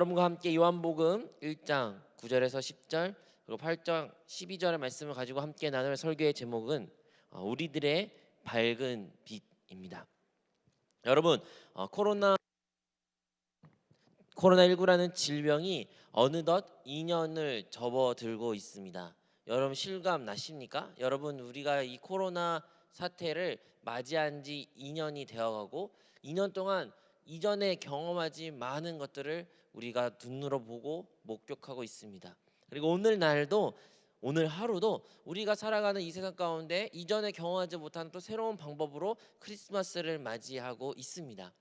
여러분과 함께 요한복음 1장 9절에서 10절 그리고 8장 12절의 말씀을 가지고 함께 나눌 설교의 제목은 우리들의 밝은 빛입니다. 여러분, 코로나19라는 질병이 어느덧 2년을 접어들고 있습니다. 여러분 실감 나십니까? 여러분 우리가 이 코로나 사태를 맞이한 지 2년이 되어가고 2년 동안 이전에 경험하지 많은 것들을 우리가 눈으로 보고 목격하고 있습니다. 그리고 오늘 하루도 우리가 살아가는 이 세상 가운데 이전에 경험하지 못한 또 새로운 방법으로 크리스마스를 맞이하고 있습니다.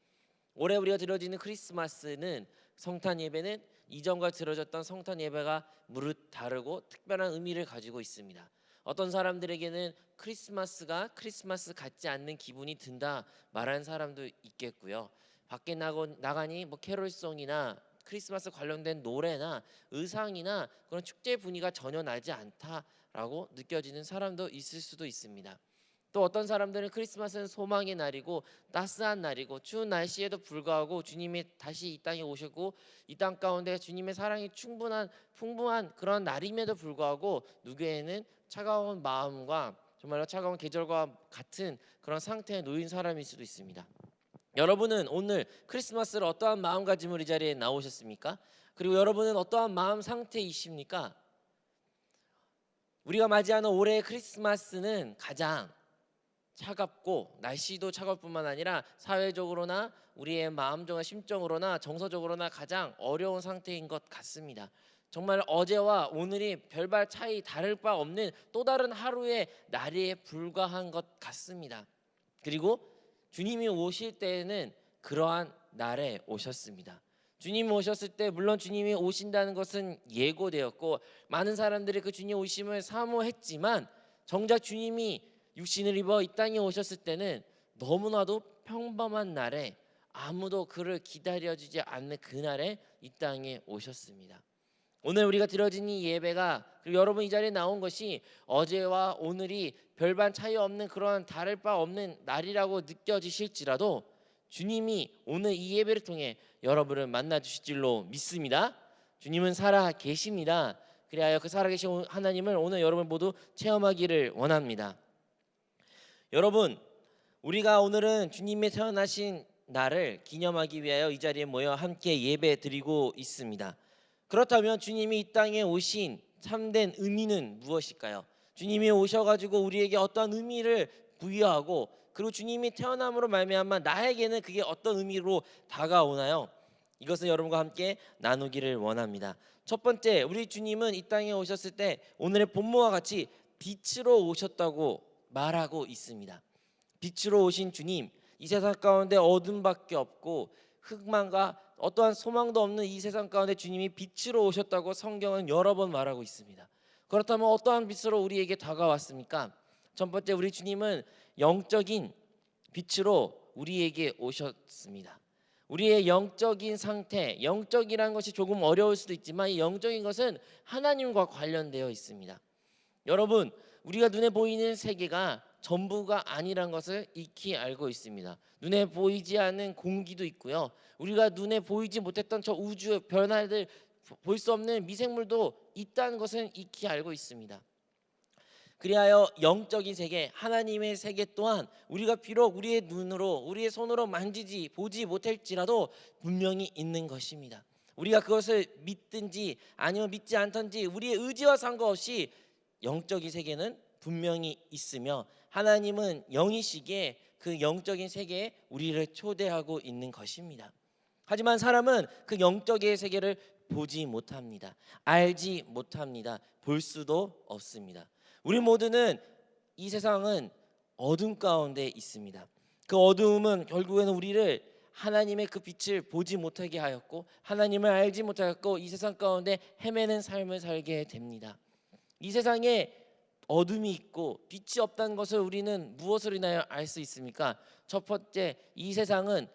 올해 우리가 드려지는 크리스마스는 성탄 예배는 이전과 드려졌던 성탄 예배가 무릇 다르고 특별한 의미를 가지고 있습니다. 어떤 사람들에게는 크리스마스가 크리스마스 같지 않는 기분이 든다 말하는 사람도 있겠고요. 밖에 나가니 캐롤송이나 크리스마스 관련된 노래나 의상이나 그런 축제 분위기가 전혀 나지 않다라고 느껴지는 사람도 있을 수도 있습니다. 또 어떤 사람들은 크리스마스는 소망의 날이고 따스한 날이고 추운 날씨에도 불구하고 주님이 다시 이 땅에 오셨고 이 땅 가운데 주님의 사랑이 풍부한 그런 날임에도 불구하고 누구에는 차가운 마음과 정말로 차가운 계절과 같은 그런 상태에 놓인 사람일 수도 있습니다. 여러분은 오늘 크리스마스를 어떠한 마음가짐으로 이 자리에 나오셨습니까? 그리고 여러분은 어떠한 마음 상태이십니까? 우리가 맞이하는 올해의 크리스마스는 가장 차갑고 날씨도 차가울 뿐만 아니라 사회적으로나 우리의 마음적으로나 심적으로나 정서적으로나 가장 어려운 상태인 것 같습니다. 정말 어제와 오늘이 별반 차이 다를 바 없는 또 다른 하루의 날에 불과한 것 같습니다. 그리고 주님이 오실 때에는 그러한 날에 오셨습니다. 주님이 오셨을 때 물론 주님이 오신다는 것은 예고되었고 많은 사람들이 그 주님 오심을 사모했지만 정작 주님이 육신을 입어 이 땅에 오셨을 때는 너무나도 평범한 날에 아무도 그를 기다려주지 않는 그날에 이 땅에 오셨습니다. 오늘 우리가 드려진 이 예배가 그리고 여러분 이 자리에 나온 것이 어제와 오늘이 별반 차이 없는 그런 다를 바 없는 날이라고 느껴지실지라도 주님이 오늘 이 예배를 통해 여러분을 만나 주실 줄로 믿습니다. 주님은 살아 계십니다. 그리하여 그 살아계신 하나님을 오늘 여러분 모두 체험하기를 원합니다. 여러분, 우리가 오늘은 주님의 태어나신 날을 기념하기 위하여 이 자리에 모여 함께 예배 드리고 있습니다. 그렇다면 주님이 이 땅에 오신 참된 의미는 무엇일까요? 주님이 오셔가지고 우리에게 어떤 의미를 부여하고 그리고 주님이 태어남으로 말미암아 나에게는 그게 어떤 의미로 다가오나요? 이것을 여러분과 함께 나누기를 원합니다. 첫 번째, 우리 주님은 이 땅에 오셨을 때 오늘의 본문과 같이 빛으로 오셨다고 말하고 있습니다. 빛으로 오신 주님, 이 세상 가운데 어둠밖에 없고 흑만과 어떠한 소망도 없는 이 세상 가운데 주님이 빛으로 오셨다고 성경은 여러 번 말하고 있습니다. 그렇다면 어떠한 빛으로 우리에게 다가왔습니까? 첫 번째, 우리 주님은 영적인 빛으로 우리에게 오셨습니다. 우리의 영적인 상태, 영적이라는 것이 조금 어려울 수도 있지만 이 영적인 것은 하나님과 관련되어 있습니다. 여러분, 우리가 눈에 보이는 세계가 전부가 아니란 것을 익히 알고 있습니다. 눈에 보이지 않는 공기도 있고요. 우리가 눈에 보이지 못했던 저 우주의 변화들 볼 수 없는 미생물도 있다는 것은 익히 알고 있습니다. 그리하여 영적인 세계, 하나님의 세계 또한 우리가 비록 우리의 눈으로 우리의 손으로 만지지 보지 못할지라도 분명히 있는 것입니다. 우리가 그것을 믿든지 아니면 믿지 않든지 우리의 의지와 상관없이 영적인 세계는 분명히 있으며 하나님은 영이시기에 그 영적인 세계에 우리를 초대하고 있는 것입니다. 하지만 사람은 그 영적인 세계를 보지 못합니다. 알지 못합니다. 볼 수도 없습니다. 우리 모두는 이 세상은 어둠 가운데 있습니다. 그 어두움은 결국에는 우리를 하나님의 그 빛을 보지 못하게 하였고 하나님을 알지 못하였고 이 세상 가운데 헤매는 삶을 살게 됩니다. 이 세상에 어둠이 있고 빛이 없다는 것을 우리는 무엇으로 인하여 알 수 있습니까? 첫 번째, 이 세상은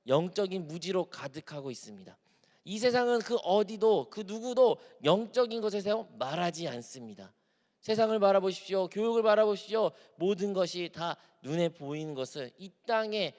영적인 무지로 가득하고 있습니다. 이 세상은 그 어디도 그 누구도 영적인 것에 대해서 말하지 않습니다. 세상을 바라보십시오. 교육을 바라보십시오. 모든 것이 다 눈에 보이는 것을 이 땅에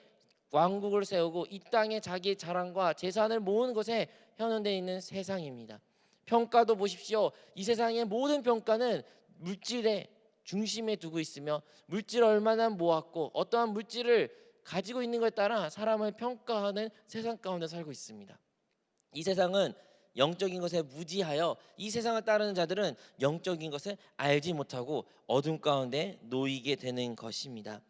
왕국을 세우고 이 땅에 자기의 자랑과 재산을 모으는 것에 현혹되어 있는 세상입니다. 평가도 보십시오. 이 세상의 모든 평가는 물질의 중심에 두고 있으며 물질을 얼마나 모았고 어떠한 물질을 가지고 있는 것에 따라 사람을 평가하는 세상 가운데 살고 있습니다. 이 세상은 영적인 것에 무지하여 이 세상을 따르는 자들은 영적인 것을 알지 못하고 어둠 가운데 놓이게 되는 것입니다.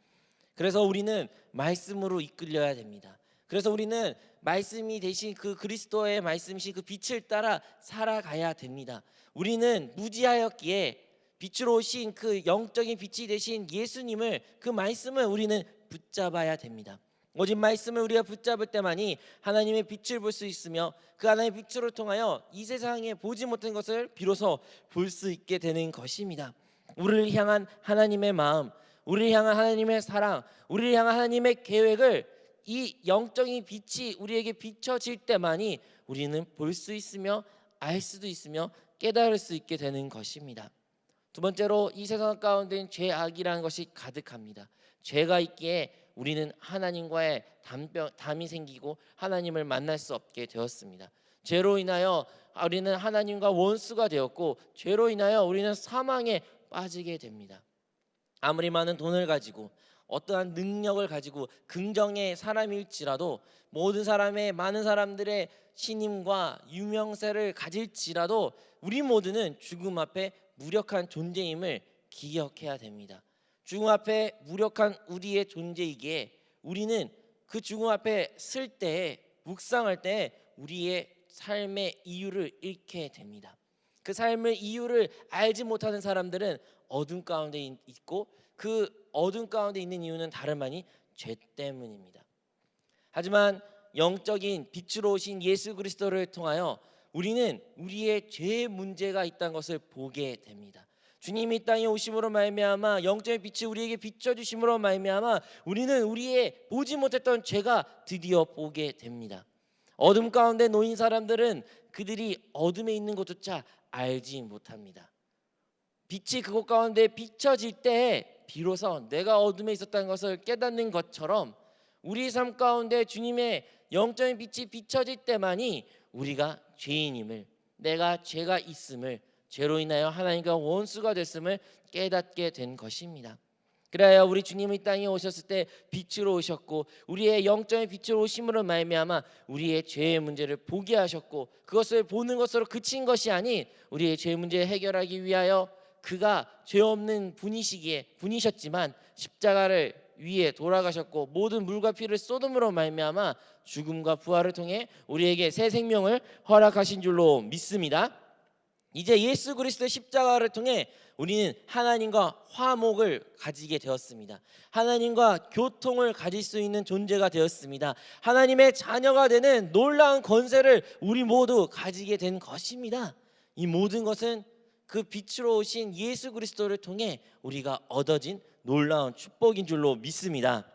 그래서 우리는 말씀으로 이끌려야 됩니다. 그래서 우리는 말씀이 대신 그 그리스도의 말씀이신 그 빛을 따라 살아가야 됩니다. 우리는 무지하였기에 빛으로 오신 그 영적인 빛이 되신 예수님을, 그 말씀을 우리는 붙잡아야 됩니다. 오직 말씀을 우리가 붙잡을 때만이 하나님의 빛을 볼 수 있으며 그 하나님의 빛으로 통하여 이 세상에 보지 못한 것을 비로소 볼 수 있게 되는 것입니다. 우리를 향한 하나님의 마음, 우리를 향한 하나님의 사랑, 우리를 향한 하나님의 계획을 이 영적인 빛이 우리에게 비춰질 때만이 우리는 볼 수 있으며 알 수도 있으며 깨달을 수 있게 되는 것입니다. 두 번째로 이 세상 가운데는 죄악이라는 것이 가득합니다. 죄가 있기에 우리는 하나님과의 담이 생기고 하나님을 만날 수 없게 되었습니다. 죄로 인하여 우리는 하나님과 원수가 되었고 죄로 인하여 우리는 사망에 빠지게 됩니다. 아무리 많은 돈을 가지고 어떠한 능력을 가지고 긍정의 사람일지라도 많은 사람들의 신임과 유명세를 가질지라도 우리 모두는 죽음 앞에 무력한 존재임을 기억해야 됩니다. 죽음 앞에 무력한 우리의 존재이기에 우리는 그 죽음 앞에 설 때에, 묵상할 때에 우리의 삶의 이유를 잃게 됩니다. 그 삶의 이유를 알지 못하는 사람들은 어둠 가운데 있고 그 어둠 가운데 있는 이유는 다름 아닌 죄 때문입니다. 하지만 영적인 빛으로 오신 예수 그리스도를 통하여 우리는 우리의 죄의 문제가 있다는 것을 보게 됩니다. 주님이 이 땅에 오심으로 말미암아 영적인 빛이 우리에게 비춰주심으로 말미암아 우리는 우리의 보지 못했던 죄가 드디어 보게 됩니다. 어둠 가운데 놓인 사람들은 그들이 어둠에 있는 것조차 알지 못합니다. 빛이 그곳 가운데 비춰질 때 비로소 내가 어둠에 있었다는 것을 깨닫는 것처럼 우리 삶 가운데 주님의 영적인 빛이 비춰질 때만이 우리가 죄인임을, 내가 죄가 있음을, 죄로 인하여 하나님과 원수가 됐음을 깨닫게 된 것입니다. 그래야 우리 주님이 이 땅에 오셨을 때 빛으로 오셨고 우리의 영적인 빛으로 오심으로 말미암아 우리의 죄의 문제를 보게 하셨고 그것을 보는 것으로 그친 것이 아닌 우리의 죄 문제를 해결하기 위하여 그가 죄 없는 분이셨지만 십자가를 위에 돌아가셨고 모든 물과 피를 쏟음으로 말미암아 죽음과 부활을 통해 우리에게 새 생명을 허락하신 줄로 믿습니다. 이제 예수 그리스도의 십자가를 통해 우리는 하나님과 화목을 가지게 되었습니다. 하나님과 교통을 가질 수 있는 존재가 되었습니다. 하나님의 자녀가 되는 놀라운 권세를 우리 모두 가지게 된 것입니다. 이 모든 것은 그 빛으로 오신 예수 그리스도를 통해 우리가 얻어진 놀라운 축복인 줄로 믿습니다.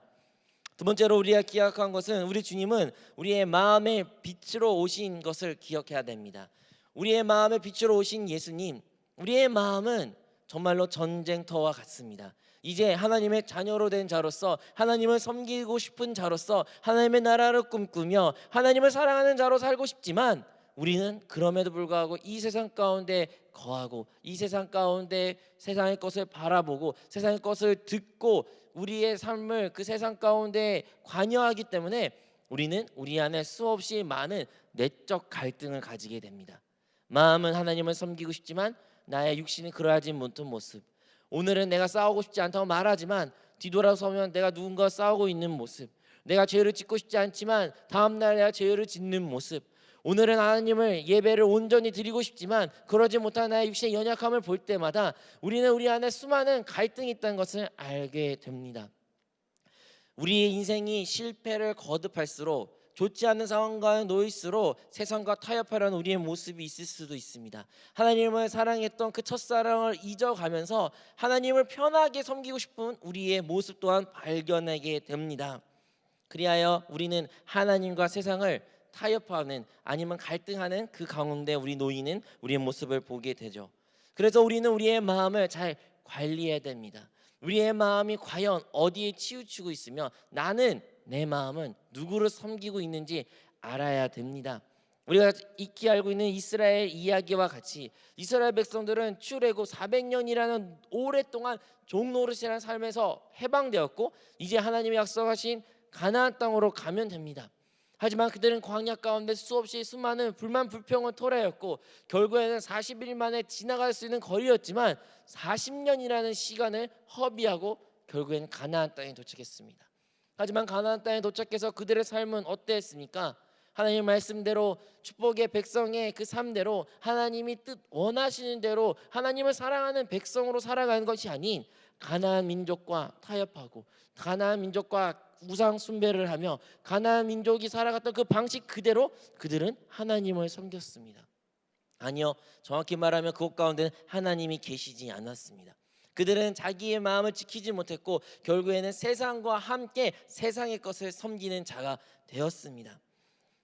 두 번째로 우리가 기억한 것은 우리 주님은 우리의 마음의 빛으로 오신 것을 기억해야 됩니다. 우리의 마음의 빛으로 오신 예수님, 우리의 마음은 정말로 전쟁터와 같습니다. 이제 하나님의 자녀로 된 자로서 하나님을 섬기고 싶은 자로서 하나님의 나라를 꿈꾸며 하나님을 사랑하는 자로 살고 싶지만 우리는 그럼에도 불구하고 이 세상 가운데 거하고 이 세상 가운데 세상의 것을 바라보고 세상의 것을 듣고 우리의 삶을 그 세상 가운데 관여하기 때문에 우리는 우리 안에 수없이 많은 내적 갈등을 가지게 됩니다. 마음은 하나님을 섬기고 싶지만 나의 육신은 그러하지 못한 모습, 오늘은 내가 싸우고 싶지 않다고 말하지만 뒤돌아서면 내가 누군가와 싸우고 있는 모습, 내가 죄를 짓고 싶지 않지만 다음날 내가 죄를 짓는 모습, 오늘은 하나님을 예배를 온전히 드리고 싶지만 그러지 못한 나의 육신의 연약함을 볼 때마다 우리는 우리 안에 수많은 갈등이 있다는 것을 알게 됩니다. 우리의 인생이 실패를 거듭할수록 좋지 않은 상황과에 놓일수록 세상과 타협하려는 우리의 모습이 있을 수도 있습니다. 하나님을 사랑했던 그 첫사랑을 잊어가면서 하나님을 편하게 섬기고 싶은 우리의 모습 또한 발견하게 됩니다. 그리하여 우리는 하나님과 세상을 타협하는 아니면 갈등하는 그 가운데 우리 놓이는 우리의 모습을 보게 되죠. 그래서 우리는 우리의 마음을 잘 관리해야 됩니다. 우리의 마음이 과연 어디에 치우치고 있으며 나는 내 마음은 누구를 섬기고 있는지 알아야 됩니다. 우리가 익히 알고 있는 이스라엘 이야기와 같이 이스라엘 백성들은 출애굽 400년이라는 오랫동안 종노릇이라는 삶에서 해방되었고 이제 하나님이 약속하신 가나안 땅으로 가면 됩니다. 하지만 그들은 광야 가운데 수없이 수많은 불만 불평을 토로했고 결국에는 40일 만에 지나갈 수 있는 거리였지만 40년이라는 시간을 허비하고 결국에는 가나안 땅에 도착했습니다. 하지만 가나안 땅에 도착해서 그들의 삶은 어땠습니까? 하나님 말씀대로 축복의 백성의 그 삶대로 하나님이 뜻 원하시는 대로 하나님을 사랑하는 백성으로 살아가는 것이 아닌 가나안 민족과 타협하고 가나안 민족과 우상 숭배를 하며 가나안 민족이 살아갔던 그 방식 그대로 그들은 하나님을 섬겼습니다. 아니요, 정확히 말하면 그곳 가운데는 하나님이 계시지 않았습니다. 그들은 자기의 마음을 지키지 못했고 결국에는 세상과 함께 세상의 것을 섬기는 자가 되었습니다.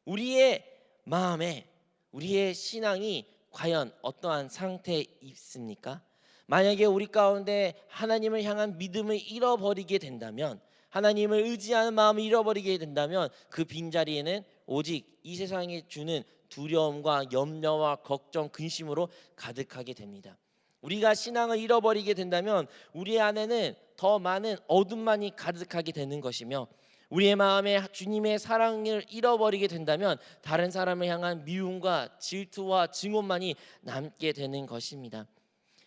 우리의 마음에 우리의 신앙이 과연 어떠한 상태에 있습니까? 만약에 우리 가운데 하나님을 향한 믿음을 잃어버리게 된다면, 하나님을 의지하는 마음을 잃어버리게 된다면 그 빈자리에는 오직 이 세상에 주는 두려움과 염려와 걱정, 근심으로 가득하게 됩니다. 우리가 신앙을 잃어버리게 된다면 우리 안에는 더 많은 어둠만이 가득하게 되는 것이며, 우리의 마음에 주님의 사랑을 잃어버리게 된다면 다른 사람을 향한 미움과 질투와 증오만이 남게 되는 것입니다.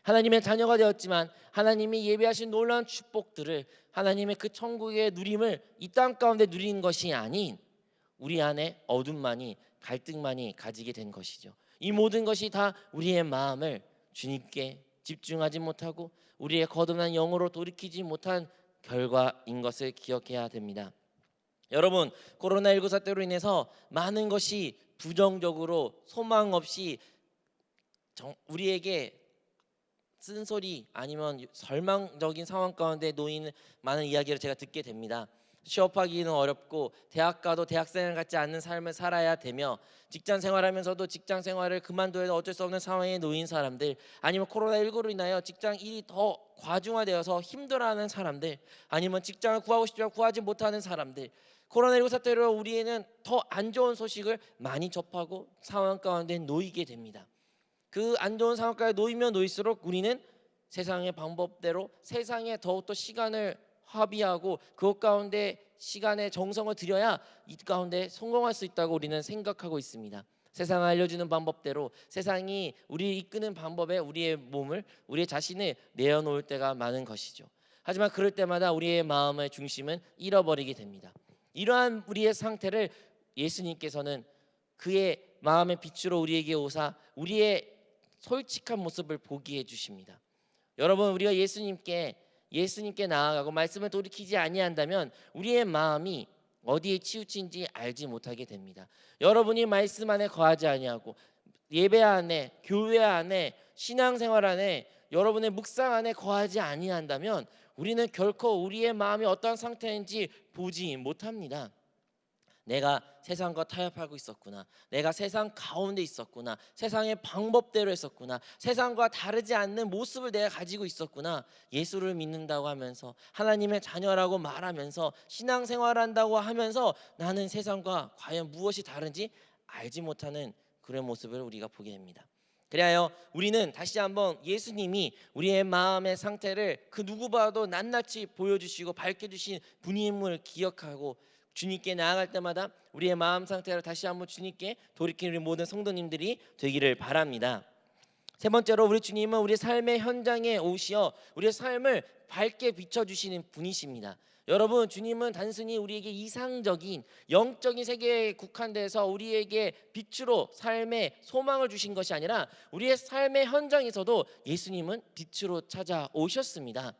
하나님의 자녀가 되었지만 하나님이 예비하신 놀라운 축복들을, 하나님의 그 천국의 누림을 이 땅 가운데 누리는 것이 아닌 우리 안에 어둠만이, 갈등만이 가지게 된 것이죠. 이 모든 것이 다 우리의 마음을 주님께 집중하지 못하고 우리의 거듭난 영으로 돌이키지 못한 결과인 것을 기억해야 됩니다. 여러분, 코로나19 사태로 인해서 많은 것이 부정적으로 소망 없이 우리에게 쓴소리 아니면 절망적인 상황 가운데 놓이는 많은 이야기를 제가 듣게 됩니다. 취업하기는 어렵고 대학 가도 대학생을 같지 않는 삶을 살아야 되며 직장 생활하면서도 직장 생활을 그만둬야 해도 어쩔 수 없는 상황에 놓인 사람들, 아니면 코로나19로 인하여 직장 일이 더 과중화되어서 힘들어하는 사람들, 아니면 직장을 구하고 싶지만 구하지 못하는 사람들, 코로나19 사태로 우리에는 더 안 좋은 소식을 많이 접하고 상황 가운데 놓이게 됩니다. 그 안 좋은 상황 가운데 놓이면 놓일수록 우리는 세상의 방법대로 세상에 더욱더 시간을 합의하고 그것 가운데 시간의 정성을 들여야 이 가운데 성공할 수 있다고 우리는 생각하고 있습니다. 세상이 알려주는 방법대로, 세상이 우리를 이끄는 방법에 우리의 몸을, 우리의 자신을 내어놓을 때가 많은 것이죠. 하지만 그럴 때마다 우리의 마음의 중심은 잃어버리게 됩니다. 이러한 우리의 상태를 예수님께서는 그의 마음의 빛으로 우리에게 오사 우리의 솔직한 모습을 보게 해주십니다. 여러분, 우리가 예수님께 나아가고 말씀을 돌이키지 아니한다면 우리의 마음이 어디에 치우친지 알지 못하게 됩니다. 여러분이 말씀 안에 거하지 아니하고 예배 안에, 교회 안에, 신앙생활 안에, 여러분의 묵상 안에 거하지 아니한다면 우리는 결코 우리의 마음이 어떤 상태인지 보지 못합니다. 내가 세상과 타협하고 있었구나, 내가 세상 가운데 있었구나, 세상의 방법대로 했었구나, 세상과 다르지 않는 모습을 내가 가지고 있었구나. 예수를 믿는다고 하면서 하나님의 자녀라고 말하면서 신앙생활한다고 하면서 나는 세상과 과연 무엇이 다른지 알지 못하는 그런 모습을 우리가 보게 됩니다. 그래야 우리는 다시 한번 예수님이 우리의 마음의 상태를 그 누구보다도 낱낱이 보여주시고 밝혀주신 분임을 기억하고 주님께 나아갈 때마다 우리의 마음 상태를 다시 한번 주님께 돌이키는 우리 모든 성도님들이 되기를 바랍니다. 세 번째로, 우리 주님은 우리 삶의 현장에 오시어 우리의 삶을 밝게 비춰주시는 분이십니다. 여러분, 주님은 단순히 우리에게 이상적인 영적인 세계에 국한돼서 우리에게 빛으로 삶의 소망을 주신 것이 아니라 우리의 삶의 현장에서도 예수님은 빛으로 찾아오셨습니다.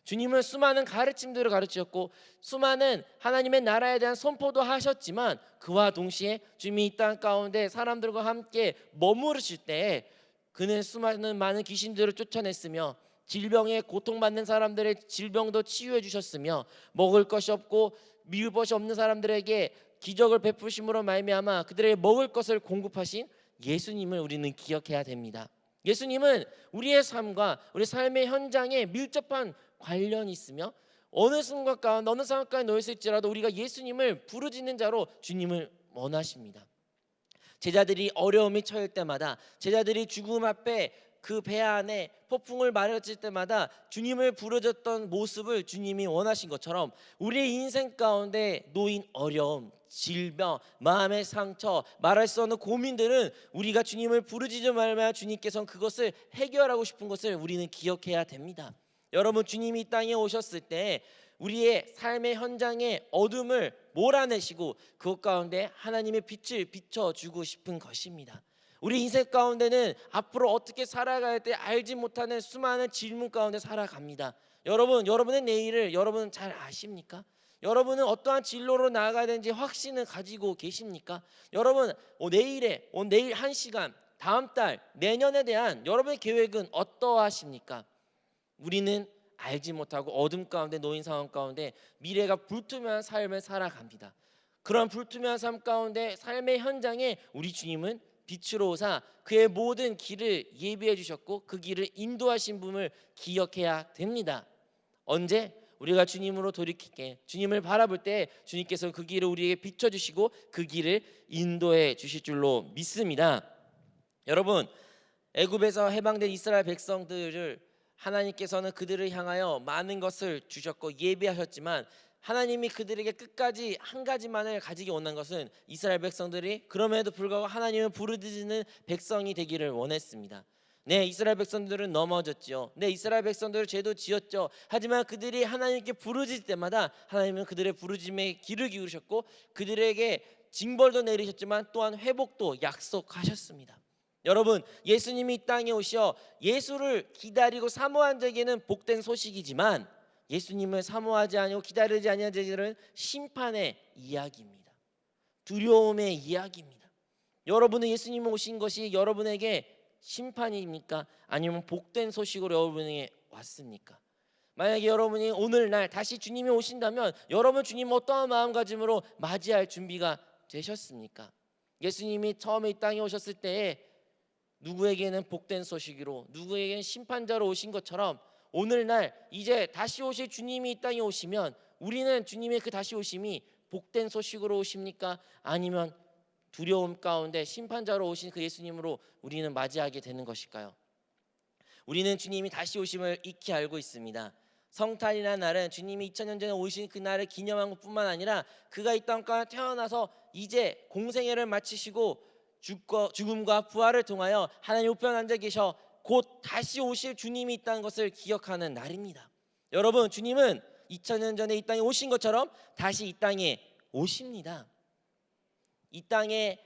주님은 수많은 가르침들을 가르치셨고 수많은 하나님의 나라에 대한 선포도 하셨지만 그와 동시에 주님이 이 땅 가운데 사람들과 함께 머무르실 때 그는 수많은 많은 귀신들을 쫓아냈으며 질병에 고통받는 사람들의 질병도 치유해 주셨으며 먹을 것이 없고 미울 것이 없는 사람들에게 기적을 베푸심으로 말미암아 그들에게 먹을 것을 공급하신 예수님을 우리는 기억해야 됩니다. 예수님은 우리의 삶과 우리 삶의 현장에 밀접한 관련이 있으며 어느 순간 가운데 어느 상황 가운데 놓여 있을지라도 우리가 예수님을 부르짖는 자로 주님을 원하십니다. 제자들이 어려움이 처할 때마다, 제자들이 죽음 앞에 그 배 안에 폭풍을 맞았을 때마다 주님을 부르짖던 모습을 주님이 원하신 것처럼 우리의 인생 가운데 놓인 어려움, 질병, 마음의 상처, 말할 수 없는 고민들은 우리가 주님을 부르짖어 말면 주님께서는 그것을 해결하고 싶은 것을 우리는 기억해야 됩니다. 여러분, 주님이 이 땅에 오셨을 때 우리의 삶의 현장에 어둠을 몰아내시고 그것 가운데 하나님의 빛을 비춰주고 싶은 것입니다. 우리 인생 가운데는 앞으로 어떻게 살아가야 돼 알지 못하는 수많은 질문 가운데 살아갑니다. 여러분의 내일을 여러분은 잘 아십니까? 여러분은 어떠한 진로로 나아가야 되는지 확신을 가지고 계십니까? 여러분, 내일 한 시간, 다음 달, 내년에 대한 여러분의 계획은 어떠하십니까? 우리는 알지 못하고 어둠 가운데 놓인 상황 가운데 미래가 불투명한 삶을 살아갑니다. 그런 불투명한 삶 가운데 삶의 현장에 우리 주님은 빛으로 오사 그의 모든 길을 예비해 주셨고 그 길을 인도하신 분을 기억해야 됩니다. 언제? 우리가 주님으로 돌이키게 주님을 바라볼 때 주님께서 그 길을 우리에게 비춰주시고 그 길을 인도해 주실 줄로 믿습니다. 여러분, 애굽에서 해방된 이스라엘 백성들을 하나님께서는 그들을 향하여 많은 것을 주셨고 예비하셨지만 하나님이 그들에게 끝까지 한 가지만을 가지기 원한 것은 이스라엘 백성들이 그럼에도 불구하고 하나님을 부르짖는 백성이 되기를 원했습니다. 네, 이스라엘 백성들은 넘어졌죠. 네, 이스라엘 백성들은 죄도 지었죠. 하지만 그들이 하나님께 부르짖을 때마다 하나님은 그들의 부르짖음에 귀를 기울이셨고 그들에게 징벌도 내리셨지만 또한 회복도 약속하셨습니다. 여러분, 예수님이 이 땅에 오셔 예수를 기다리고 사모한 자에게는 복된 소식이지만 예수님을 사모하지 아니고 기다리지 아니한 자들은 심판의 이야기입니다. 두려움의 이야기입니다. 여러분은 예수님 오신 것이 여러분에게 심판입니까? 아니면 복된 소식으로 여러분에게 왔습니까? 만약에 여러분이 오늘날 다시 주님이 오신다면 여러분 주님 어떠한 마음가짐으로 맞이할 준비가 되셨습니까? 예수님이 처음에 이 땅에 오셨을 때에 누구에게는 복된 소식으로 누구에게는 심판자로 오신 것처럼 오늘날 이제 다시 오실 주님이 이 땅에 오시면 우리는 주님의 그 다시 오심이 복된 소식으로 오십니까? 아니면 두려움 가운데 심판자로 오신 그 예수님으로 우리는 맞이하게 되는 것일까요? 우리는 주님이 다시 오심을 익히 알고 있습니다. 성탄이라는 날은 주님이 2000년 전에 오신 그 날을 기념한 것뿐만 아니라 그가 이 땅가운데 태어나서 이제 공생애를 마치시고 죽음과 부활을 통하여 하나님 우편 앉아 계셔 곧 다시 오실 주님이 있다는 것을 기억하는 날입니다. 여러분, 주님은 2000년 전에 이 땅에 오신 것처럼 다시 이 땅에 오십니다. 이 땅에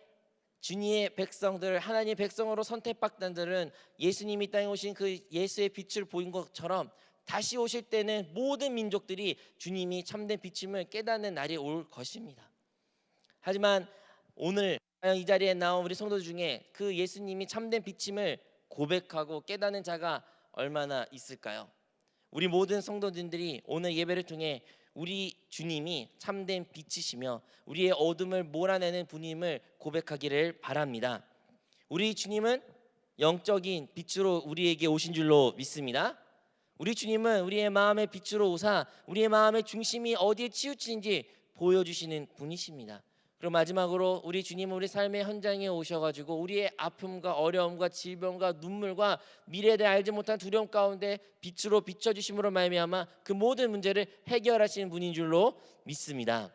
주님의 백성들, 하나님의 백성으로 선택받은 자들은 예수님이 이 땅에 오신 그 예수의 빛을 보인 것처럼 다시 오실 때는 모든 민족들이 주님이 참된 빛임을 깨닫는 날이 올 것입니다. 하지만 오늘 이 자리에 나온 우리 성도 중에 그 예수님이 참된 빛임을 고백하고 깨닫는 자가 얼마나 있을까요? 우리 모든 성도님들이 오늘 예배를 통해 우리 주님이 참된 빛이시며 우리의 어둠을 몰아내는 분임을 고백하기를 바랍니다. 우리 주님은 영적인 빛으로 우리에게 오신 줄로 믿습니다. 우리 주님은 우리의 마음의 빛으로 오사 우리의 마음의 중심이 어디에 치우치는지 보여주시는 분이십니다. 그리고 마지막으로 우리 주님은 우리 삶의 현장에 오셔가지고 우리의 아픔과 어려움과 질병과 눈물과 미래에 대해 알지 못한 두려움 가운데 빛으로 비춰주심으로 말미암아 그 모든 문제를 해결하시는 분인 줄로 믿습니다.